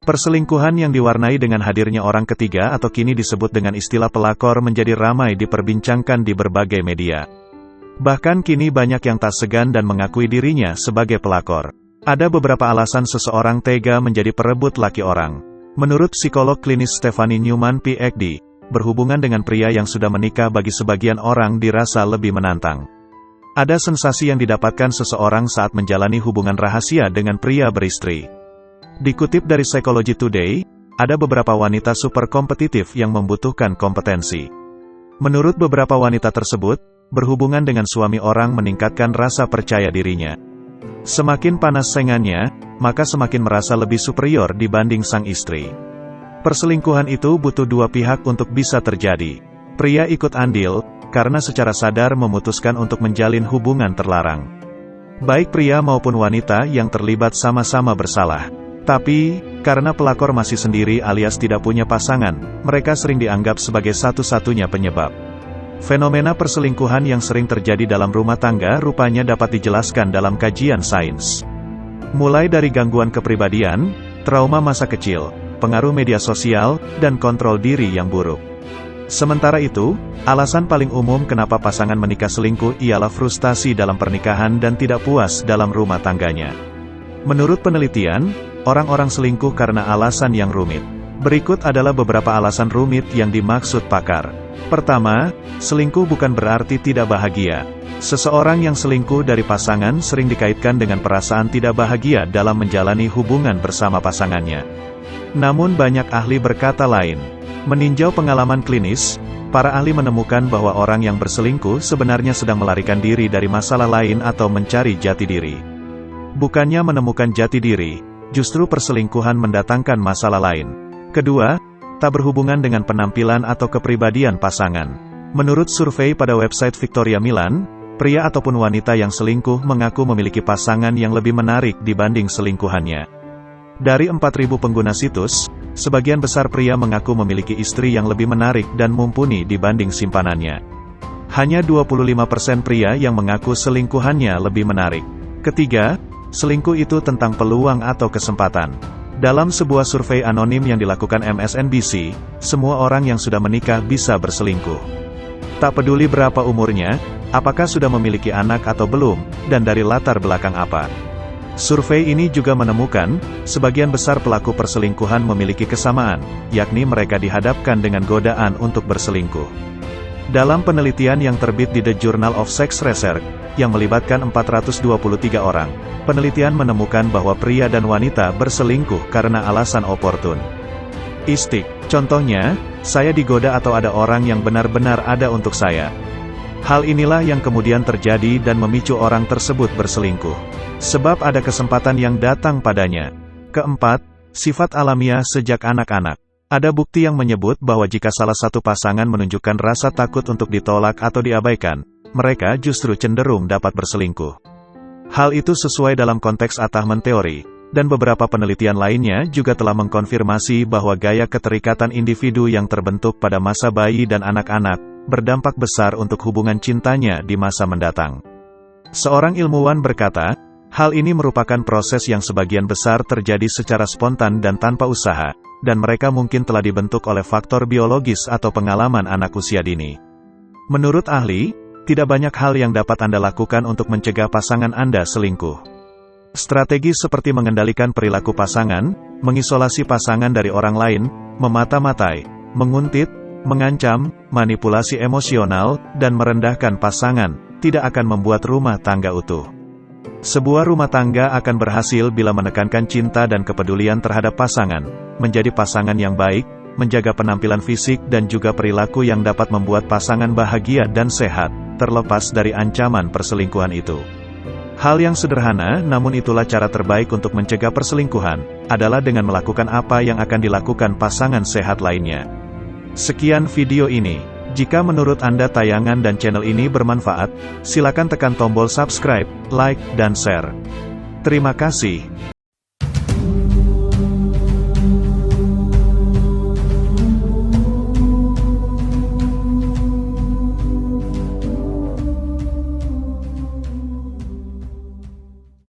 Perselingkuhan yang diwarnai dengan hadirnya orang ketiga atau kini disebut dengan istilah pelakor menjadi ramai diperbincangkan di berbagai media. Bahkan kini banyak yang tak segan dan mengakui dirinya sebagai pelakor. Ada beberapa alasan seseorang tega menjadi perebut laki orang. Menurut psikolog klinis Stephanie Newman PhD, berhubungan dengan pria yang sudah menikah bagi sebagian orang dirasa lebih menantang. Ada sensasi yang didapatkan seseorang saat menjalani hubungan rahasia dengan pria beristri. Dikutip dari Psychology Today, ada beberapa wanita super kompetitif yang membutuhkan kompetensi. Menurut beberapa wanita tersebut, berhubungan dengan suami orang meningkatkan rasa percaya dirinya. Semakin panas saingannya, maka semakin merasa lebih superior dibanding sang istri. Perselingkuhan itu butuh dua pihak untuk bisa terjadi. Pria ikut andil, karena secara sadar memutuskan untuk menjalin hubungan terlarang. Baik pria maupun wanita yang terlibat sama-sama bersalah. Tapi, karena pelakor masih sendiri alias tidak punya pasangan, mereka sering dianggap sebagai satu-satunya penyebab. Fenomena perselingkuhan yang sering terjadi dalam rumah tangga rupanya dapat dijelaskan dalam kajian sains. Mulai dari gangguan kepribadian, trauma masa kecil, pengaruh media sosial, dan kontrol diri yang buruk. Sementara itu, alasan paling umum kenapa pasangan menikah selingkuh ialah frustasi dalam pernikahan dan tidak puas dalam rumah tangganya. Menurut penelitian, orang-orang selingkuh karena alasan yang rumit. Berikut adalah beberapa alasan rumit yang dimaksud pakar. Pertama, selingkuh bukan berarti tidak bahagia. Seseorang yang selingkuh dari pasangan sering dikaitkan dengan perasaan tidak bahagia dalam menjalani hubungan bersama pasangannya. Namun banyak ahli berkata lain. Meninjau pengalaman klinis, para ahli menemukan bahwa orang yang berselingkuh sebenarnya sedang melarikan diri dari masalah lain atau mencari jati diri. Bukannya menemukan jati diri, justru perselingkuhan mendatangkan masalah lain. Kedua, tak berhubungan dengan penampilan atau kepribadian pasangan. Menurut survei pada website Victoria Milan, pria ataupun wanita yang selingkuh mengaku memiliki pasangan yang lebih menarik dibanding selingkuhannya. Dari 4.000 pengguna situs, sebagian besar pria mengaku memiliki istri yang lebih menarik dan mumpuni dibanding simpanannya. Hanya 25% pria yang mengaku selingkuhannya lebih menarik. Ketiga, selingkuh itu tentang peluang atau kesempatan. Dalam sebuah survei anonim yang dilakukan MSNBC, semua orang yang sudah menikah bisa berselingkuh. Tak peduli berapa umurnya, apakah sudah memiliki anak atau belum, dan dari latar belakang apa. Survei ini juga menemukan, sebagian besar pelaku perselingkuhan memiliki kesamaan, yakni mereka dihadapkan dengan godaan untuk berselingkuh. Dalam penelitian yang terbit di The Journal of Sex Research, yang melibatkan 423 orang, penelitian menemukan bahwa pria dan wanita berselingkuh karena alasan oportun. Istik, contohnya, saya digoda atau ada orang yang benar-benar ada untuk saya. Hal inilah yang kemudian terjadi dan memicu orang tersebut berselingkuh. Sebab ada kesempatan yang datang padanya. Keempat, sifat alamiah sejak anak-anak. Ada bukti yang menyebut bahwa jika salah satu pasangan menunjukkan rasa takut untuk ditolak atau diabaikan, mereka justru cenderung dapat berselingkuh. Hal itu sesuai dalam konteks attachment theory, dan beberapa penelitian lainnya juga telah mengkonfirmasi bahwa gaya keterikatan individu yang terbentuk pada masa bayi dan anak-anak, berdampak besar untuk hubungan cintanya di masa mendatang. Seorang ilmuwan berkata, hal ini merupakan proses yang sebagian besar terjadi secara spontan dan tanpa usaha, dan mereka mungkin telah dibentuk oleh faktor biologis atau pengalaman anak usia dini. Menurut ahli, tidak banyak hal yang dapat Anda lakukan untuk mencegah pasangan Anda selingkuh. Strategi seperti mengendalikan perilaku pasangan, mengisolasi pasangan dari orang lain, memata-matai, menguntit, mengancam, manipulasi emosional, dan merendahkan pasangan, tidak akan membuat rumah tangga utuh. Sebuah rumah tangga akan berhasil bila menekankan cinta dan kepedulian terhadap pasangan, menjadi pasangan yang baik, menjaga penampilan fisik dan juga perilaku yang dapat membuat pasangan bahagia dan sehat, terlepas dari ancaman perselingkuhan itu. Hal yang sederhana, namun itulah cara terbaik untuk mencegah perselingkuhan, adalah dengan melakukan apa yang akan dilakukan pasangan sehat lainnya. Sekian video ini. Jika menurut Anda tayangan dan channel ini bermanfaat, silakan tekan tombol subscribe, like, dan share. Terima kasih.